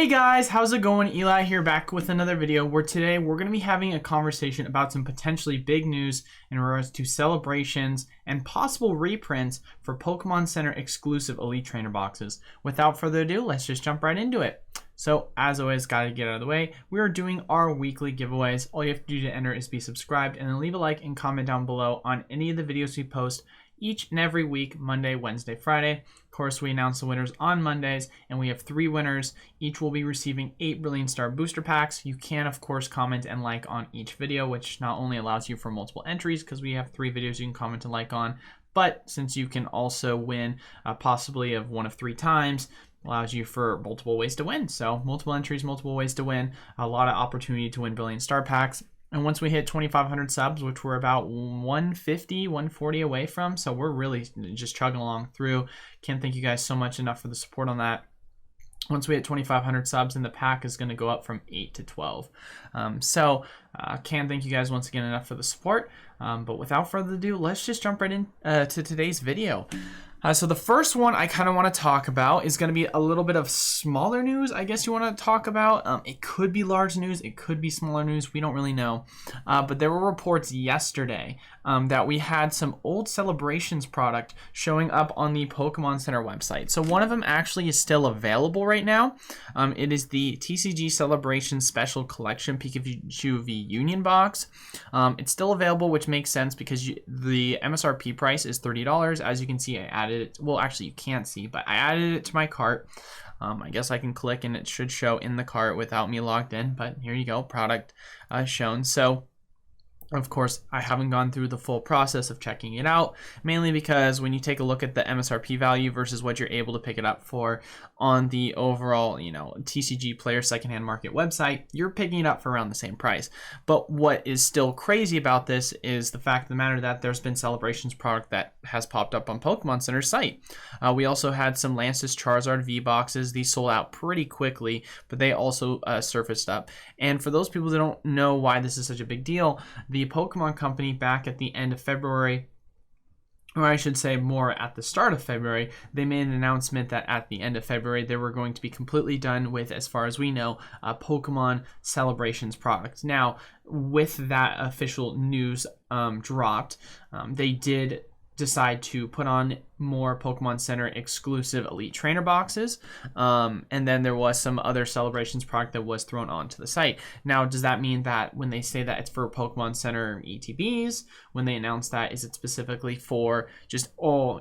Hey guys, how's it going? Eli here, back with another video where today we're going to be having a conversation about some potentially big news in regards to celebrations and possible reprints for Pokemon Center exclusive Elite Trainer boxes. Without further ado, let's just jump right into it. So as always, gotta get out of the way, we are doing our weekly giveaways. All you have to do to enter is be subscribed and then leave a like and comment down below on any of the videos we post each and every week, Monday, Wednesday, Friday. Of course, we announce the winners on Mondays, and we have 3 winners. Each will be receiving 8 Brilliant Star booster packs. You can, of course, comment and like on each video, which not only allows you for multiple entries, because we have 3 videos you can comment and like on, but since you can also win possibly of 1 of 3 times, allows you for multiple ways to win. So multiple entries, multiple ways to win, a lot of opportunity to win Brilliant Star packs. And once we hit 2,500 subs, which we're about 150, 140 away from, so we're really just chugging along through. Can't thank you guys so much enough for the support on that. Once we hit 2,500 subs, and the pack is going to go up from 8 to 12. Can't thank you guys once again enough for the support. But without further ado, let's just jump right in to today's video. So the first one I kind of want to talk about is going to be a little bit of smaller news, I guess you want to talk about. It could be large news, it could be smaller news, we don't really know. But there were reports yesterday that we had some old Celebrations product showing up on the Pokemon Center website. So one of them actually is still available right now. It is the TCG Celebrations Special Collection Pikachu V Union box. It's still available, which makes sense because the MSRP price is $30. As you can see, I added it. Well, actually you can't see, but I added it to my cart. I guess I can click and it should show in the cart without me logged in, but here you go, product shown. So of course, I haven't gone through the full process of checking it out, mainly because when you take a look at the MSRP value versus what you're able to pick it up for on the overall, TCG player secondhand market website, you're picking it up for around the same price. But what is still crazy about this is the fact of the matter that there's been Celebrations product that has popped up on Pokemon Center's site. We also had some Lance's Charizard V boxes. These sold out pretty quickly, but they also surfaced up. And for those people that don't know why this is such a big deal, the Pokemon Company back at the end of February, or I should say more at the start of February, they made an announcement that at the end of February they were going to be completely done with, as far as we know, Pokemon Celebrations product. Now, with that official news dropped, they did decide to put on more Pokemon Center exclusive Elite Trainer boxes, and then there was some other Celebrations product that was thrown onto the site. Now, does that mean that when they say that it's for Pokemon Center ETBs, when they announce that, is it specifically for just all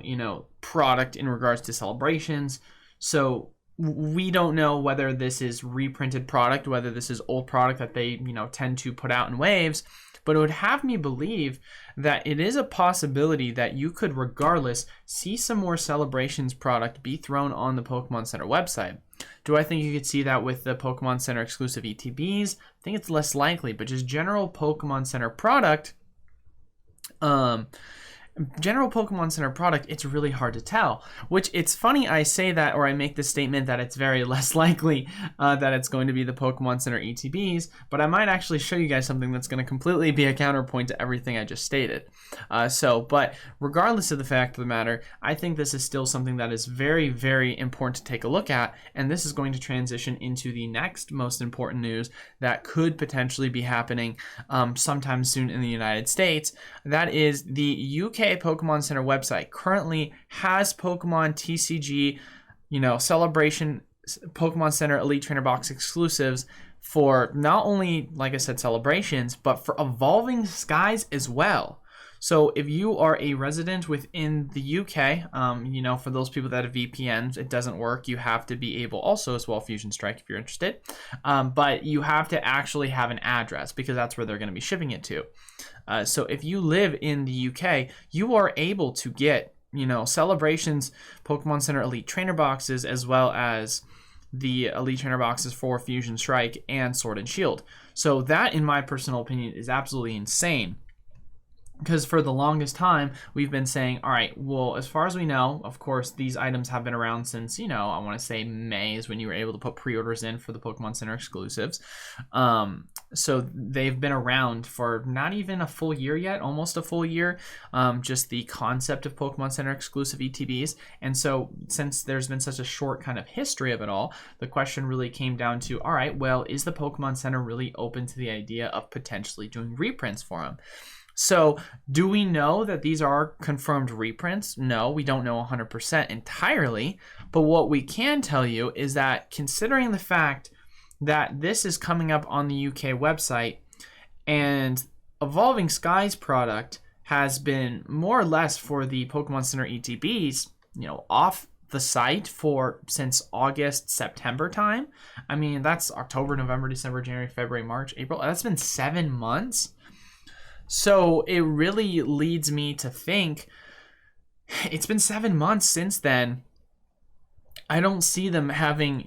product in regards to Celebrations? So we don't know whether this is reprinted product, whether this is old product that they tend to put out in waves. But it would have me believe that it is a possibility that you could regardless see some more Celebrations product be thrown on the Pokemon Center website. Do I think you could see that with the Pokemon Center exclusive ETBs? I think it's less likely, but just general Pokemon Center product, it's really hard to tell. Which, it's funny I say that, or I make the statement that it's very less likely that it's going to be the Pokemon Center ETBs, but I might actually show you guys something that's going to completely be a counterpoint to everything I just stated. But regardless of the fact of the matter, I think this is still something that is very, very important to take a look at, and this is going to transition into the next most important news that could potentially be happening sometime soon in the United States. That is the UK Pokemon Center website currently has Pokemon TCG, Celebration Pokemon Center Elite Trainer Box exclusives for not only, like I said, Celebrations, but for Evolving Skies as well. So if you are a resident within the UK, for those people that have VPNs, it doesn't work. You have to be able also as well, Fusion Strike if you're interested. But you have to actually have an address because that's where they're going to be shipping it to. So if you live in the UK, you are able to get, Celebrations Pokemon Center Elite Trainer boxes as well as the Elite Trainer boxes for Fusion Strike and Sword and Shield. So that, in my personal opinion, is absolutely insane. Because for the longest time, we've been saying, all right, well, as far as we know, of course, these items have been around since, I want to say May is when you were able to put pre-orders in for the Pokemon Center exclusives. So they've been around for not even a full year yet, almost a full year, just the concept of Pokemon Center exclusive ETBs. And so since there's been such a short kind of history of it all, the question really came down to, all right, well, is the Pokemon Center really open to the idea of potentially doing reprints for them? So do we know that these are confirmed reprints? No, we don't know 100% entirely. But what we can tell you is that considering the fact that this is coming up on the UK website and Evolving Skies product has been more or less for the Pokemon Center ETBs, off the site since August, September time. I mean, that's October, November, December, January, February, March, April. That's been 7 months. So it really leads me to think it's been 7 months since then. I don't see them having,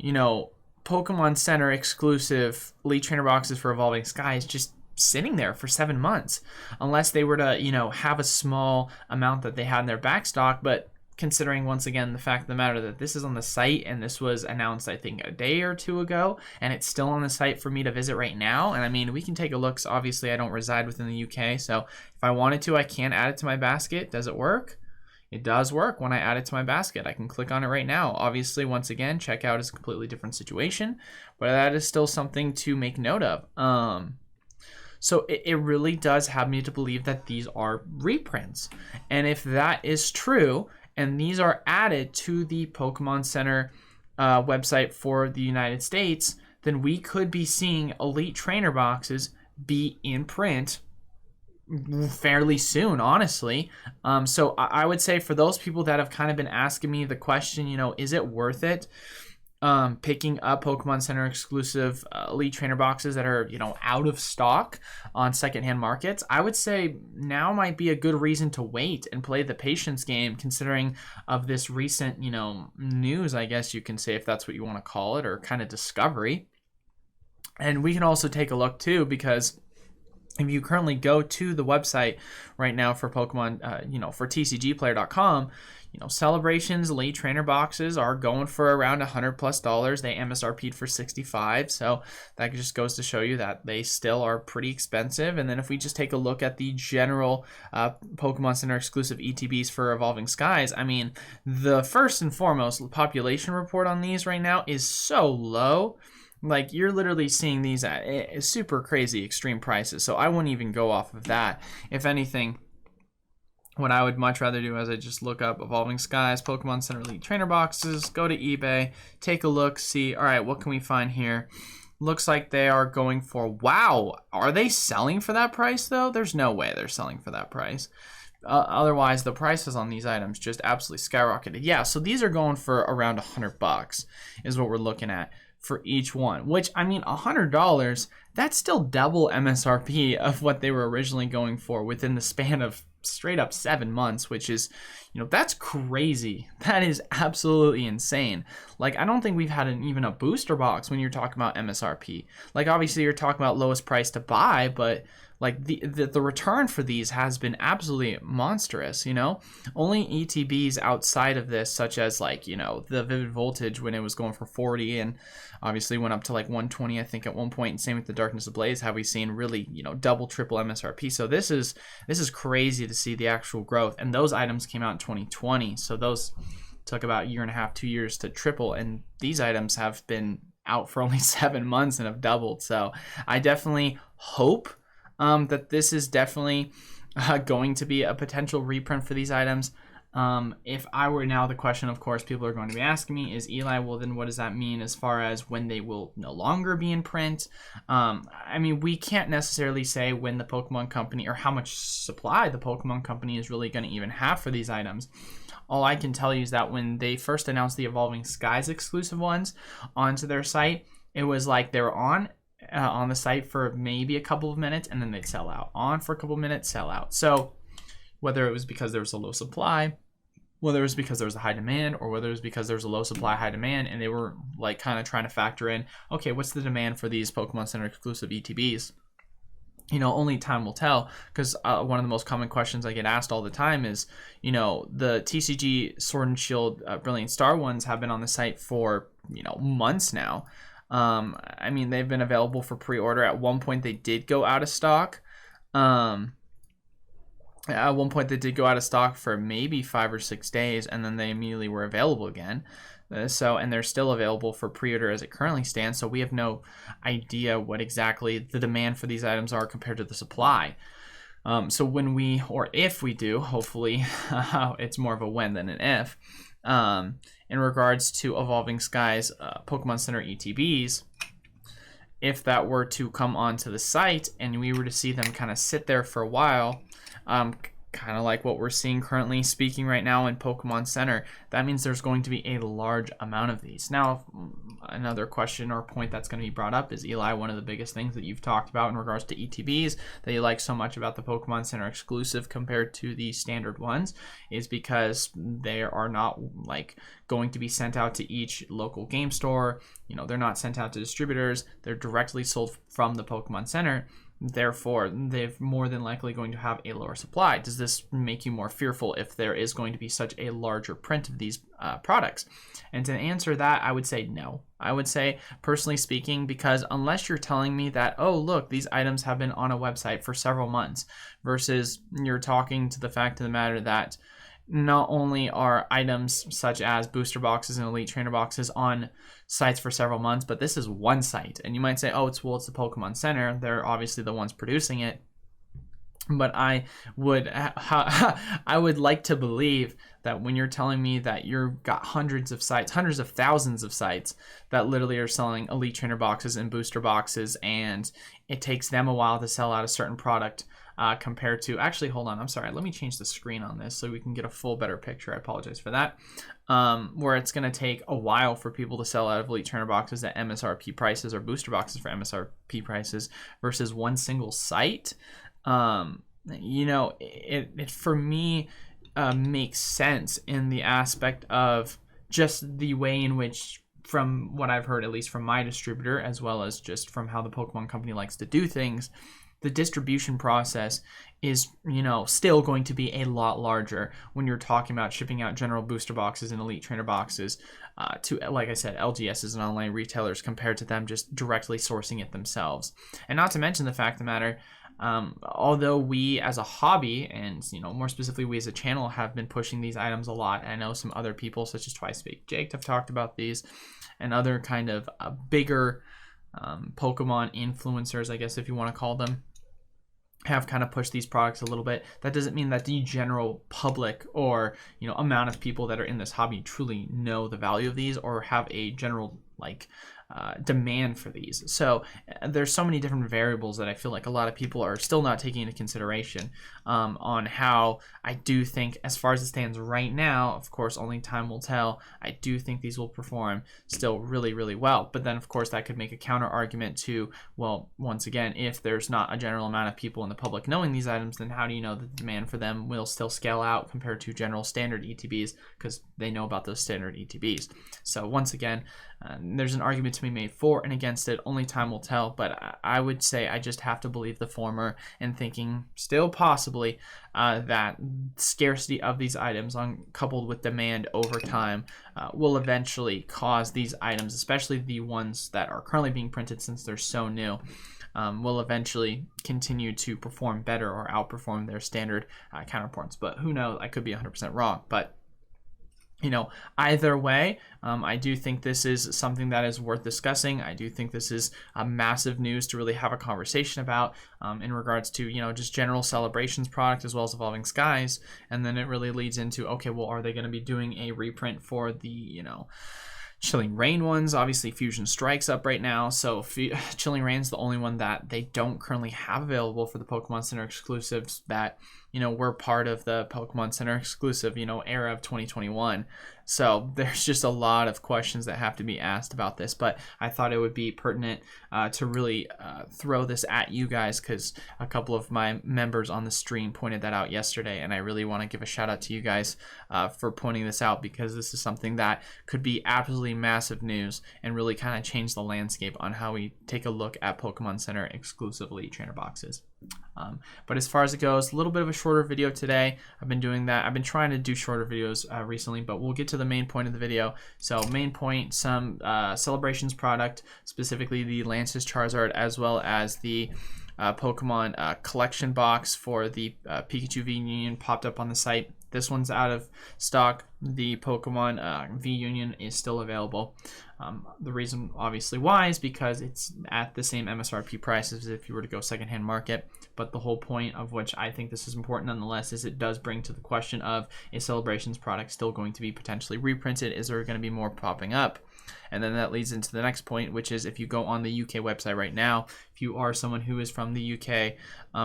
Pokemon Center exclusive Elite Trainer boxes for Evolving Skies just sitting there for 7 months, unless they were to, have a small amount that they had in their back stock. But considering once again the fact of the matter that this is on the site and this was announced I think a day or two ago and it's still on the site for me to visit right now, and I mean we can take a look. So obviously I don't reside within the UK, so if I wanted to I can add it to my basket. Does it work? It does work when I add it to my basket. I can click on it right now. Obviously once again checkout is a completely different situation, but that is still something to make note of. So it really does have me to believe that these are reprints, and if that is true and these are added to the Pokemon Center website for the United States, then we could be seeing Elite Trainer boxes be in print fairly soon, honestly. So I would say for those people that have kind of been asking me the question, is it worth it picking up Pokemon Center exclusive Elite Trainer boxes that are, out of stock on secondhand markets, I would say now might be a good reason to wait and play the patience game, considering of this recent, news, I guess you can say, if that's what you want to call it, or kind of discovery. And we can also take a look too, because if you currently go to the website right now for Pokemon, for tcgplayer.com, Celebrations Elite Trainer boxes are going for around $100+. They MSRP'd for $65, so that just goes to show you that they still are pretty expensive. And then if we just take a look at the general Pokemon Center exclusive ETBs for Evolving Skies, I mean, the first and foremost population report on these right now is so low. Like, you're literally seeing these at super crazy extreme prices, so I wouldn't even go off of that. If anything, what I would much rather do is I just look up Evolving Skies, Pokemon Center Elite Trainer boxes, go to eBay, take a look, see, all right, what can we find here? Looks like they are going for, wow, are they selling for that price though? There's no way they're selling for that price. Otherwise, the prices on these items just absolutely skyrocketed. Yeah, so these are going for around $100 is what we're looking at for each one, which, I mean, $100, that's still double MSRP of what they were originally going for within the span of straight up 7 months, which is, that's crazy. That is absolutely insane. Like, I don't think we've had even a booster box when you're talking about MSRP. Like, obviously you're talking about lowest price to buy, but like the return for these has been absolutely monstrous. Only ETBs outside of this, such as like, the Vivid Voltage when it was going for 40 and obviously went up to like 120 I think at one point, and same with the Darkness Ablaze, have we seen really, double triple MSRP. So this is crazy to see the actual growth, and those items came out in 2020, so those took about a year and a half, 2 years to triple, and these items have been out for only 7 months and have doubled. So I definitely hope that this is definitely going to be a potential reprint for these items. If I were now, the question, of course, people are going to be asking me is, Eli, well, then what does that mean as far as when they will no longer be in print? I mean, we can't necessarily say when the Pokemon Company or how much supply the Pokemon Company is really going to even have for these items. All I can tell you is that when they first announced the Evolving Skies exclusive ones onto their site, it was like they were on the site for maybe a couple of minutes and then they'd sell out. On for a couple of minutes, sell out. So whether it was because there was a low supply, whether it was because there was a high demand, or whether it was because there was a low supply, high demand, and they were like kind of trying to factor in, okay, what's the demand for these Pokemon Center exclusive ETBs? only time will tell, because one of the most common questions I get asked all the time is, the TCG Sword and Shield Brilliant Star ones have been on the site for, months now. I mean, they've been available for pre-order. At one point, they did go out of stock. At one point, they did go out of stock for maybe 5 or 6 days, and then they immediately were available again. And they're still available for pre-order as it currently stands. So we have no idea what exactly the demand for these items are compared to the supply. So when we, or if we do, hopefully it's more of a when than an if. In regards to Evolving Skies Pokemon Center ETBs, if that were to come onto the site and we were to see them kind of sit there for a while, kind of like what we're seeing currently speaking right now in Pokemon Center, that means there's going to be a large amount of these. Now, another question or point that's going to be brought up is, Eli, one of the biggest things that you've talked about in regards to ETBs that you like so much about the Pokemon Center exclusive compared to the standard ones is because they are not like going to be sent out to each local game store. They're not sent out to distributors. They're directly sold from the Pokemon Center. Therefore, they're more than likely going to have a lower supply. Does this make you more fearful if there is going to be such a larger print of these products? And to answer that, I would say no. I would say, personally speaking, because unless you're telling me that, oh, look, these items have been on a website for several months, versus you're talking to the fact of the matter that not only are items such as booster boxes and elite trainer boxes on sites for several months, but this is one site. And you might say, oh, it's the Pokemon Center. They're obviously the ones producing it. But I would like to believe that when you're telling me that you've got hundreds of thousands of sites that literally are selling elite trainer boxes and booster boxes, and it takes them a while to sell out a certain product, compared to, actually, hold on, I'm sorry, let me change the screen on this so we can get a better picture. I apologize for that. Where it's going to take a while for people to sell out of elite trainer boxes at MSRP prices or booster boxes for MSRP prices versus one single site. It for me makes sense in the aspect of just the way in which, from what I've heard, at least from my distributor, as well as just from how the Pokemon Company likes to do things, the distribution process is, still going to be a lot larger when you're talking about shipping out general booster boxes and elite trainer boxes to, like I said, LGSs and online retailers compared to them just directly sourcing it themselves. And not to mention the fact of the matter, although we as a hobby and, more specifically we as a channel have been pushing these items a lot, and I know some other people such as Twice Baked Jake have talked about these, and other kind of bigger Pokemon influencers, I guess if you want to call them, have kind of pushed these products a little bit. That doesn't mean that the general public or amount of people that are in this hobby truly know the value of these or have a general demand for these. So there's so many different variables that I feel like a lot of people are still not taking into consideration on how I do think, as far as it stands right now, of course only time will tell, I do think these will perform still really, really well. But then of course that could make a counter argument to, well, once again, if there's not a general amount of people in the public knowing these items, then how do you know that the demand for them will still scale out compared to general standard ETBs, because they know about those standard ETBs. So once again, there's an argument to be made for and against it. Only time will tell, but I would say I just have to believe the former, and thinking still possibly that scarcity of these items coupled with demand over time will eventually cause these items, especially the ones that are currently being printed since they're so new, will eventually continue to perform better or outperform their standard counterparts. But who knows? I could be 100% wrong, but either way, I do think this is something that is worth discussing. I do think this is a massive news to really have a conversation about in regards to, just general Celebrations product as well as Evolving Skies. And then it really leads into, okay, well, are they going to be doing a reprint for the, Chilling Reign ones? Obviously Fusion Strike's up right now, so Chilling Reign's the only one that they don't currently have available for the Pokemon Center exclusives that were part of the Pokemon Center exclusive era of 2021. So there's just a lot of questions that have to be asked about this, but I thought it would be pertinent to really throw this at you guys, because a couple of my members on the stream pointed that out yesterday, and I really want to give a shout out to you guys for pointing this out, because this is something that could be absolutely massive news and really kind of change the landscape on how we take a look at Pokemon Center exclusively trainer boxes. But as far as it goes, a little bit of a shorter video today. I've been doing that. I've been trying to do shorter videos recently, but we'll get to the main point of the video. So main point, some Celebrations product, specifically the Lance's Charizard, as well as the Pokemon collection box for the Pikachu V Union popped up on the site. This one's out of stock. The Pokemon V Union is still available. The reason obviously why is because it's at the same MSRP price as if you were to go secondhand market. But the whole point of which I think this is important nonetheless is it does bring to the question of, is Celebrations product still going to be potentially reprinted? Is there going to be more popping up? And then that leads into the next point, which is if you go on the UK website right now, if you are someone who is from the UK,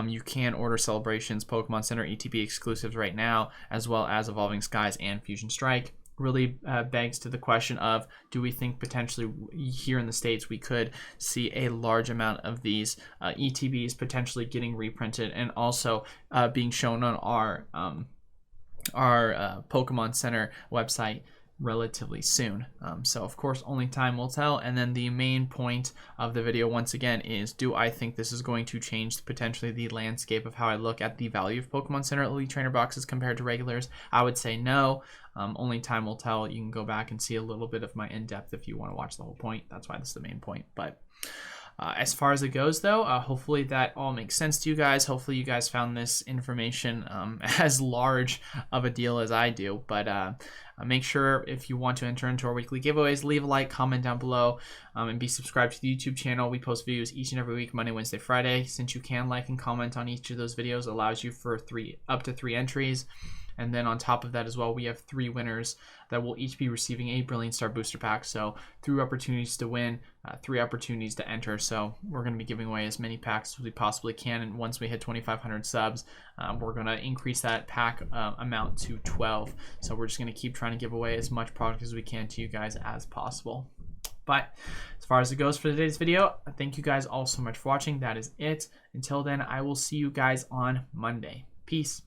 you can order Celebrations Pokemon Center ETB exclusives right now, as well as Evolving Skies and Fusion Strike. Really begs to the question of, do we think potentially here in the States we could see a large amount of these ETBs potentially getting reprinted and also being shown on our Pokemon Center website relatively soon. So of course only time will tell. And then the main point of the video once again is, do I think this is going to change potentially the landscape of how I look at the value of Pokemon Center Elite Trainer boxes compared to regulars? I would say no. Only time will tell. You can go back and see a little bit of my in-depth if you want to watch the whole point. That's why this is the main point. But as far as it goes though, hopefully that all makes sense to you guys. Hopefully you guys found this information as large of a deal as I do. But make sure if you want to enter into our weekly giveaways, leave a like, comment down below, and be subscribed to the YouTube channel. We post videos each and every week, Monday, Wednesday, Friday. Since you can like and comment on each of those videos, it allows you for up to three entries. And then on top of that as well, we have 3 winners that will each be receiving a Brilliant Star booster pack. So 3 opportunities to win, 3 opportunities to enter. So we're going to be giving away as many packs as we possibly can. And once we hit 2,500 subs, we're going to increase that pack amount to 12. So we're just going to keep trying to give away as much product as we can to you guys as possible. But as far as it goes for today's video, thank you guys all so much for watching. That is it. Until then, I will see you guys on Monday. Peace.